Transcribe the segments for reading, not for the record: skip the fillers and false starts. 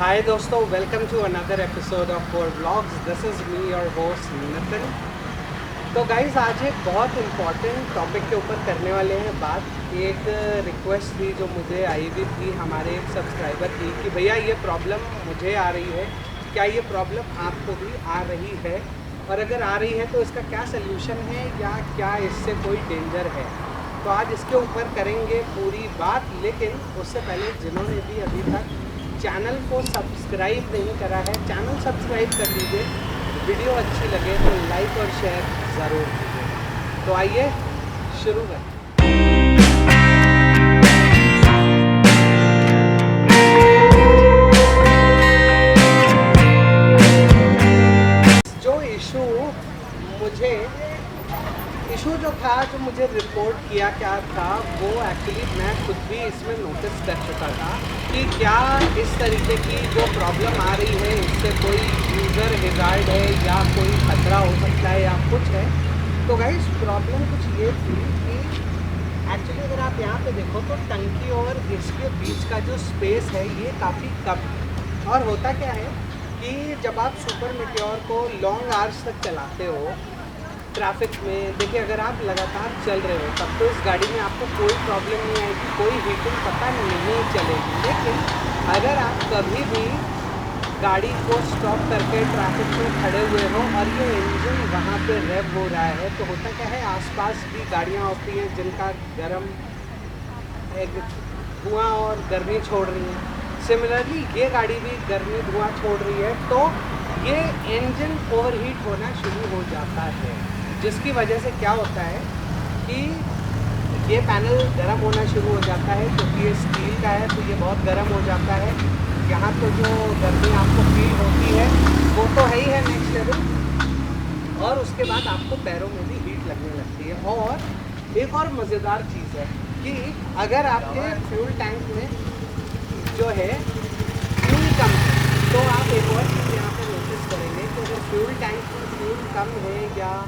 हाय दोस्तों, welcome to another episode of four blogs. This is me your host Nitin. तो guys, आज एक बहुत इम्पॉर्टेंट टॉपिक के ऊपर करने वाले हैं बात। एक रिक्वेस्ट थी जो मुझे आई हुई थी हमारे एक सब्सक्राइबर की कि भैया ये प्रॉब्लम मुझे आ रही है, क्या ये प्रॉब्लम आपको भी आ रही है, और अगर आ रही है तो इसका क्या सल्यूशन है या क्या इससे कोई डेंजर है। तो आज इसके ऊपर करेंगे पूरी बात। लेकिन उससे पहले जिन्होंने भी अभी तक चैनल को सब्सक्राइब नहीं करा है, चैनल सब्सक्राइब कर लीजिए। वीडियो अच्छी लगे तो लाइक और शेयर ज़रूर कीजिए। तो आइए शुरू करें। जो मुझे इशू जो था, जो मुझे रिपोर्ट किया क्या था, वो एक्चुअली मैं खुद भी इसमें नोटिस कर चुका था कि क्या इस तरीके की जो प्रॉब्लम आ रही है इससे कोई यूज़र हैज़ार्ड है या कोई खतरा हो सकता है या कुछ है। तो गाइस, प्रॉब्लम कुछ ये थी कि एक्चुअली अगर आप यहाँ पे देखो तो टंकी और इसके बीच का जो स्पेस है ये काफ़ी कम है। और होता क्या है कि जब आप सुपर मेट्योर को लॉन्ग आवर्स तक चलाते हो ट्रैफिक में, देखिए अगर आप लगातार चल रहे हो तब तो इस गाड़ी में आपको कोई प्रॉब्लम नहीं आएगी, कोई हीटिंग पता नहीं चलेगी। लेकिन अगर आप कभी भी गाड़ी को स्टॉप करके ट्रैफिक में खड़े हुए हो और ये इंजन वहाँ पे रेव हो रहा है, तो होता क्या है, आसपास भी गाड़ियाँ होती हैं जिनका गर्म एक धुआं और गर्मी छोड़ रही है। सिमिलरली ये गाड़ी भी गर्मी धुआं छोड़ रही है, तो ये इंजन ओवरहीट होना शुरू हो जाता है, जिसकी वजह से क्या होता है कि ये पैनल गर्म होना शुरू हो जाता है। क्योंकि ये स्टील का है तो ये बहुत गर्म हो जाता है। यहाँ तो जो गर्मी आपको फील होती है वो तो है ही है नेक्स्ट लेवल, और उसके बाद आपको पैरों में भी हीट लगने लगती है। और एक और मज़ेदार चीज़ है कि अगर आपके फ्यूल टैंक में जो है फ्यूल कम है, तो आप एक और चीज़ यहाँ पर नोटिस करेंगे कि अगर फ्यूल टैंक में फ्यूल कम है या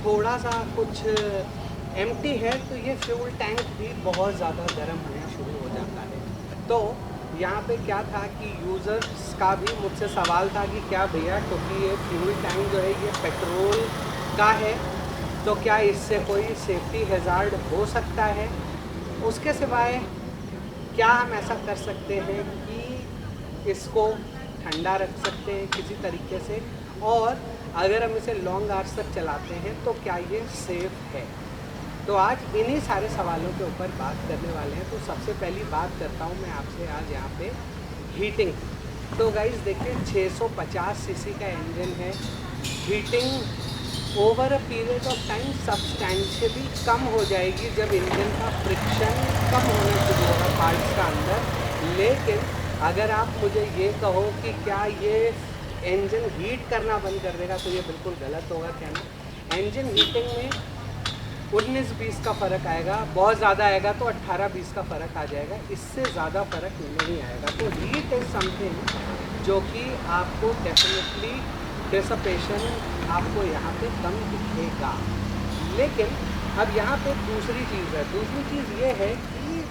थोड़ा सा कुछ एम्प्टी है तो ये फ्यूल टैंक भी बहुत ज़्यादा गर्म होना शुरू हो जाता है। तो यहाँ पे क्या था कि यूज़र्स का भी मुझसे सवाल था कि क्या भैया, क्योंकि ये फ्यूल टैंक जो है ये पेट्रोल का है, तो क्या इससे कोई सेफ्टी हैज़ार्ड हो सकता है। उसके सिवाय क्या हम ऐसा कर सकते हैं कि इसको ठंडा रख सकते हैं किसी तरीके से, और अगर हम इसे लॉन्ग आवर्स तक चलाते हैं तो क्या ये सेफ़ है। तो आज इन्हीं सारे सवालों के ऊपर बात करने वाले हैं। तो सबसे पहली बात करता हूँ मैं आपसे आज यहाँ पे हीटिंग। तो गाइस देखिए, 650 सीसी का इंजन है। Heating over a period of time substantially कम हो जाएगी जब इंजन का फ्रिक्शन कम होना शुरू होगा पार्ट्स का अंदर। लेकिन अगर आप मुझे ये कहो कि क्या ये इंजन हीट करना बंद कर देगा, तो ये बिल्कुल गलत होगा कहना। इंजन हीटिंग में 19-20 का फ़र्क आएगा, बहुत ज़्यादा आएगा तो 18-20 का फ़र्क आ जाएगा, इससे ज़्यादा फ़र्क नहीं आएगा। तो हीट इज़ समथिंग जो कि आपको डेफिनेटली डिसपेशन आपको यहाँ पे कम दिखेगा। लेकिन अब यहाँ पे दूसरी चीज़ है। दूसरी चीज़ ये है कि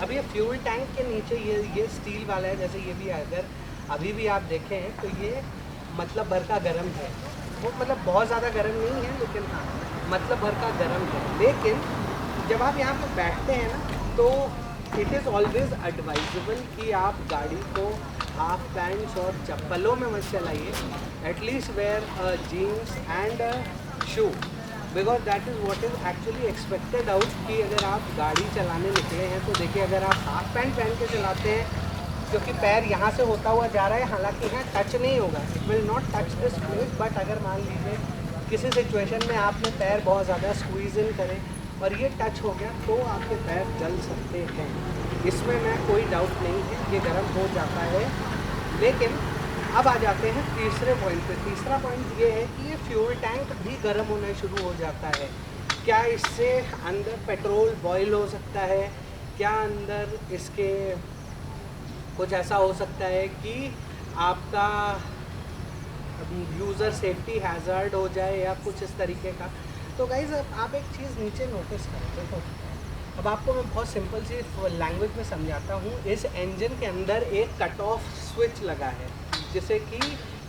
अब ये फ्यूल टैंक के नीचे ये स्टील वाला है, जैसे ये भी अगर अभी भी आप देखें तो ये मतलब भर का गर्म है। वो मतलब बहुत ज़्यादा गर्म नहीं है, लेकिन हाँ मतलब भर का गर्म है। लेकिन जब आप यहाँ पे बैठते हैं ना, तो इट इज़ ऑलवेज़ एडवाइजेबल कि आप गाड़ी को हाफ पैंट्स और चप्पलों में मत चलाइए। At least wear jeans and shoe, because that is what is actually expected out. कि अगर आप गाड़ी चलाने निकले हैं तो देखिए, अगर आप हाफ पैंट पहन के चलाते हैं, क्योंकि पैर यहाँ से होता हुआ जा रहा है, हालांकि यहाँ टच नहीं होगा, it will not touch this place, but अगर मान लीजिए किसी सिचुएशन में आपने पैर बहुत ज़्यादा स्क्वीज़ इन करें और ये टच हो गया तो आपके पैर जल सकते हैं। इसमें मैं कोई डाउट नहीं है, ये गर्म हो जाता है। लेकिन अब आ जाते हैं तीसरे पॉइंट पे। तीसरा पॉइंट ये है कि ये फ्यूल टैंक भी गर्म होना शुरू हो जाता है। क्या इससे अंदर पेट्रोल बॉयल हो सकता है? क्या अंदर इसके कुछ ऐसा हो सकता है कि आपका यूज़र सेफ्टी हैज़ार्ड हो जाए या कुछ इस तरीके का? तो गाइज़, आप एक चीज़ नीचे नोटिस करें। देखो, अब अब आपको मैं बहुत सिंपल सी लैंग्वेज में समझाता हूँ। इस इंजन के अंदर एक कट ऑफ स्विच लगा है जिसे कि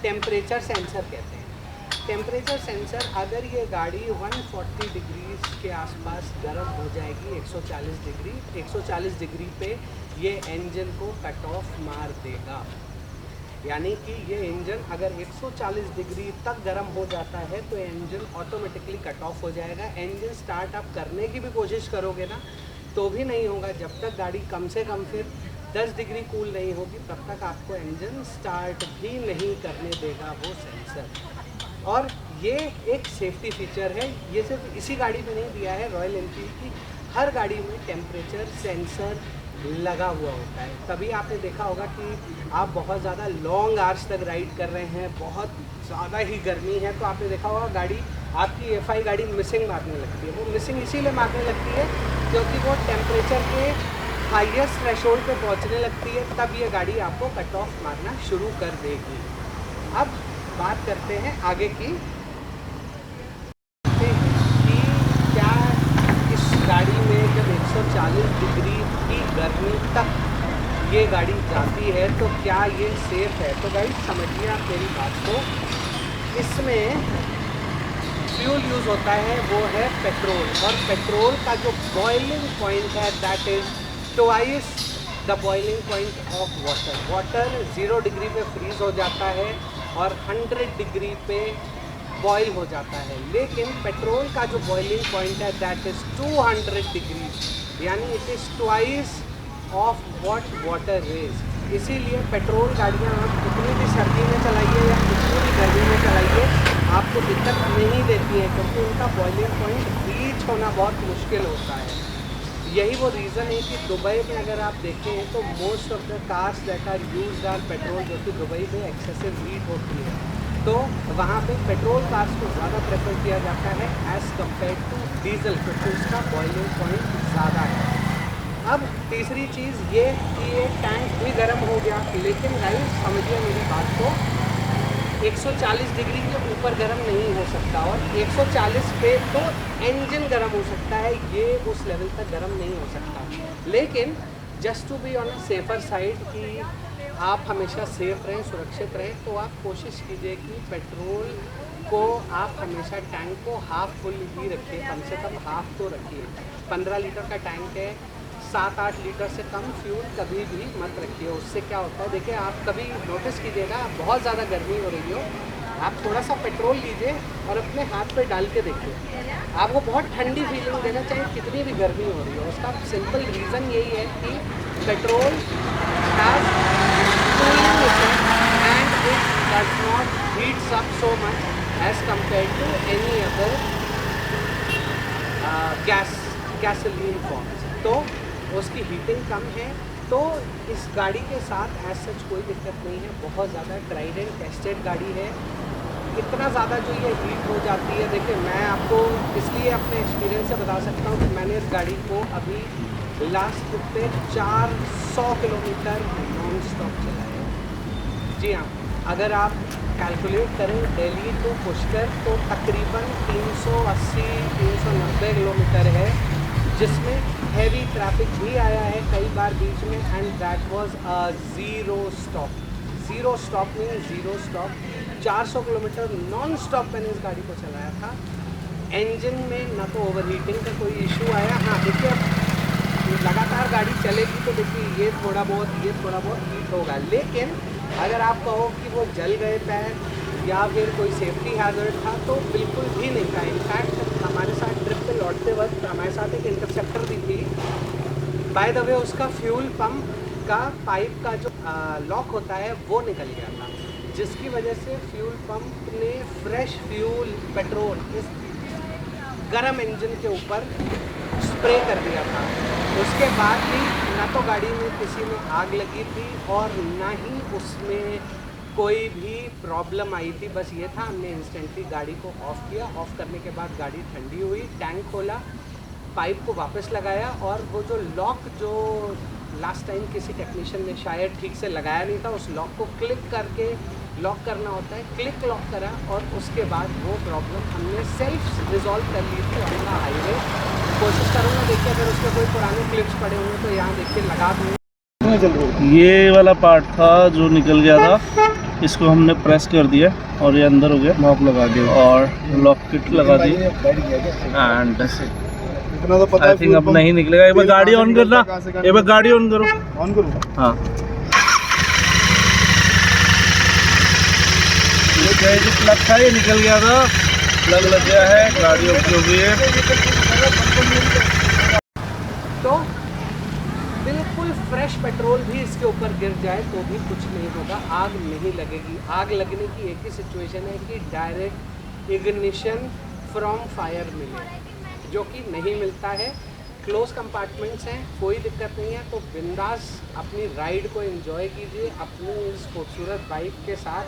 टेम्परेचर सेंसर कहते हैं। टेम्परेचर सेंसर, अगर ये गाड़ी 140 डिग्रीज के आसपास गर्म हो जाएगी, 140 डिग्री पे ये इंजन को कट ऑफ मार देगा। यानी कि ये इंजन अगर 140 डिग्री तक गर्म हो जाता है तो इंजन ऑटोमेटिकली कट ऑफ हो जाएगा। इंजन स्टार्ट आप करने की भी कोशिश करोगे ना तो भी नहीं होगा जब तक गाड़ी कम से कम फिर 10 डिग्री कूल नहीं होगी, तब तक आपको इंजन स्टार्ट भी नहीं करने देगा वो सेंसर। और ये एक सेफ्टी फीचर है, ये सिर्फ इसी गाड़ी में नहीं दिया है, रॉयल एनफील्ड की हर गाड़ी में टेम्परेचर सेंसर लगा हुआ होता है। तभी आपने देखा होगा कि आप बहुत ज़्यादा लॉन्ग आवर्स तक राइड कर रहे हैं, बहुत ज़्यादा ही गर्मी है, तो आपने देखा होगा गाड़ी आपकी एफआई गाड़ी मिसिंग मारने लगती है। वो मिसिंग इसीलिए मारने लगती है क्योंकि वो टेम्परेचर के हाईएस्ट थ्रेशोल्ड पे पहुंचने लगती है, तब ये गाड़ी आपको कट ऑफ मारना शुरू कर देगी। अब बात करते हैं आगे की कि क्या इस गाड़ी में जब 140 डिग्री की गर्मी तक ये गाड़ी जाती है तो क्या ये सेफ है। तो गाइस समझिए आप मेरी बात को, इसमें फ्यूल यूज़ होता है वो है पेट्रोल, और पेट्रोल का जो बॉइलिंग पॉइंट है that is twice the boiling point of water. Water 0 degree पे फ्रीज़ हो जाता है और 100 डिग्री पे बॉयल हो जाता है, लेकिन पेट्रोल का जो बॉइलिंग पॉइंट है दैट इज़ 200 डिग्री, यानी it is twice of what water is. इसीलिए पेट्रोल गाड़ियाँ आप कितनी भी सर्दी में चलाइए या कितनी भी गर्मी में चलाइए आपको दिक्कत नहीं देती है, क्योंकि उनका बॉइलिंग पॉइंट रीच होना बहुत मुश्किल होता है। यही वो रीज़न है कि दुबई में अगर आप देखें तो most of the cars that are used are petrol, जो कि दुबई में एक्सेसिव हीट होती है, तो वहाँ पे पेट्रोल कार्स को ज़्यादा प्रेफर किया जाता है एज़ कम्पेयर टू डीजल, क्योंकि उसका बॉइलिंग पॉइंट ज़्यादा है। अब तीसरी चीज़ ये कि ये टैंक भी गर्म हो गया, लेकिन गाइस समझिए मेरी बात को, 140 डिग्री के ऊपर गर्म नहीं हो सकता, और 140 पे तो इंजन गर्म हो सकता है, ये उस लेवल तक गर्म नहीं हो सकता। लेकिन just to be on a safer side कि आप हमेशा सेफ रहें, सुरक्षित रहें, तो आप कोशिश कीजिए कि पेट्रोल को आप हमेशा टैंक को हाफ फुल ही रखिए, कम से कम हाफ तो रखिए। 15 लीटर का टैंक है, 7-8 लीटर से कम फ्यूल कभी भी मत रखिए। उससे क्या होता है, देखिए आप कभी नोटिस कीजिएगा बहुत ज़्यादा गर्मी हो रही हो, आप थोड़ा सा पेट्रोल लीजिए और अपने हाथ पे डाल के देखिए, आपको बहुत ठंडी फीलिंग देगा चाहे कितनी भी गर्मी हो रही हो। उसका सिंपल रीज़न यही है कि petrol has cooling effect and it does not heats up so much as compare to any other gasoline forms. तो उसकी हीटिंग कम है, तो इस गाड़ी के साथ एज सच कोई दिक्कत नहीं है। बहुत ज़्यादा ट्राइड एंड टेस्टेड गाड़ी है। इतना ज़्यादा जो ये हीट हो जाती है, देखिए मैं आपको इसलिए अपने एक्सपीरियंस से बता सकता हूँ कि मैंने इस गाड़ी को अभी लास्ट ट्रिप पे 400 किलोमीटर नॉन स्टॉप चलाया। जी हाँ, अगर आप कैलकुलेट करें दिल्ली टू पुष्कर तो तकरीबन 380-390 किलोमीटर है, जिसमें हैवी ट्रैफिक भी आया है कई बार बीच में, and that was a zero stop mean zero stop. 400 kilometre non stop मैंने इस गाड़ी को चलाया था। इंजन में ना तो ओवरहीटिंग का कोई इशू आया। हाँ देखिए, अब लगातार गाड़ी चलेगी तो देखिए ये थोड़ा बहुत हीट होगा, लेकिन अगर आप कहो कि वो जल गए पैर या फिर कोई सेफ्टी हैजर्ड था तो बिल्कुल भी नहीं था। इनफैक्ट हमारे साथ ट्रिप पे लौटते वक्त हमारे साथ एक इंटरसेप्टर भी थी, बाय द वे उसका फ्यूल पंप का पाइप का जो लॉक होता है वो निकल गया था, जिसकी वजह से फ्यूल पंप ने फ्रेश फ्यूल पेट्रोल इस गरम इंजन के ऊपर स्प्रे कर दिया था। उसके बाद भी ना तो गाड़ी में किसी में आग लगी थी और ना ही उसमें कोई भी प्रॉब्लम आई थी। बस ये था, हमने इंस्टेंटली गाड़ी को ऑफ़ किया, ऑफ़ करने के बाद गाड़ी ठंडी हुई, टैंक खोला, पाइप को वापस लगाया, और वो जो लॉक जो लास्ट टाइम किसी टेक्नीशियन ने शायद ठीक से लगाया नहीं था, उस लॉक को क्लिक करके लॉक करना होता है, क्लिक लॉक करा, और उसके बाद वो प्रॉब्लम हमने सेल्फ रिजॉल्व कर ली थी ऑन द हाईवे। कोशिश करूँगा, देखिए अगर उसके कोई पुराने क्लिप्स पड़े होंगे तो यहाँ देखिए लगा दूँगा। ये वाला पार्ट था जो निकल गया था, इसको हमने प्रेस कर दिया और ये अंदर हो गया, लॉक लगा दिया और लॉक किट लगा दी एंड आई थिंक अब नहीं निकलेगा। एक बार गाड़ी ऑन करना, एक बार गाड़ी ऑन करो। ऑन करूँ? हाँ, ये जो प्लग था ये निकल गया था, प्लग लग गया है, गाड़ी ओके हो गई है। तो बिल्कुल फ्रेश पेट्रोल भी इसके ऊपर गिर जाए तो भी कुछ नहीं होगा, आग नहीं लगेगी। आग लगने की एक ही सिचुएशन है कि डायरेक्ट इग्निशन फ्रॉम फायर मिले, जो कि नहीं मिलता है। क्लोज कंपार्टमेंट्स हैं, कोई दिक्कत नहीं है। तो बिंदास अपनी राइड को एंजॉय कीजिए, अपनी इस खूबसूरत बाइक के साथ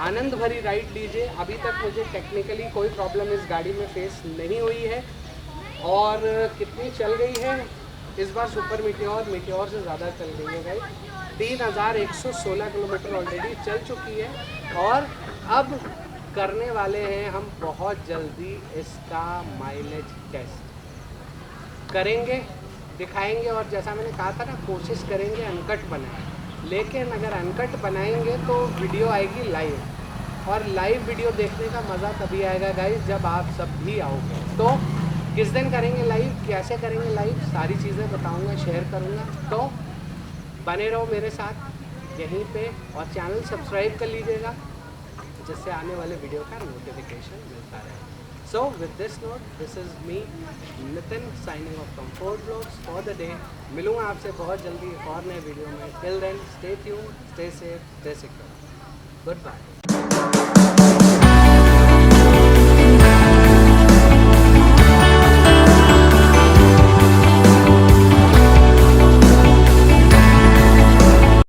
आनंद भरी राइड लीजिए। अभी तक मुझे टेक्निकली कोई प्रॉब्लम इस गाड़ी में फेस नहीं हुई है। और कितनी चल गई है इस बार सुपर मीटियोर से ज़्यादा चल गई है गाइस। 3116 किलोमीटर ऑलरेडी चल चुकी है और अब करने वाले हैं हम बहुत जल्दी इसका माइलेज टेस्ट करेंगे, दिखाएंगे। और जैसा मैंने कहा था ना, कोशिश करेंगे अनकट बनाएं। लेकिन अगर अनकट बनाएंगे तो वीडियो आएगी लाइव, और लाइव वीडियो देखने का मज़ा तभी आएगा गाइस जब आप सब भी आओगे। तो किस दिन करेंगे लाइव, कैसे करेंगे लाइव, सारी चीज़ें बताऊंगा, शेयर करूंगा। तो बने रहो मेरे साथ यहीं पे और चैनल सब्सक्राइब कर लीजिएगा, जिससे आने वाले वीडियो का नोटिफिकेशन मिलता रहे। So with this note, this is me Nitin signing off comfort vlogs for the day. मिलूँगा आपसे बहुत जल्दी एक और नए वीडियो में। Till then stay tuned, stay safe, stay secure. Good bye.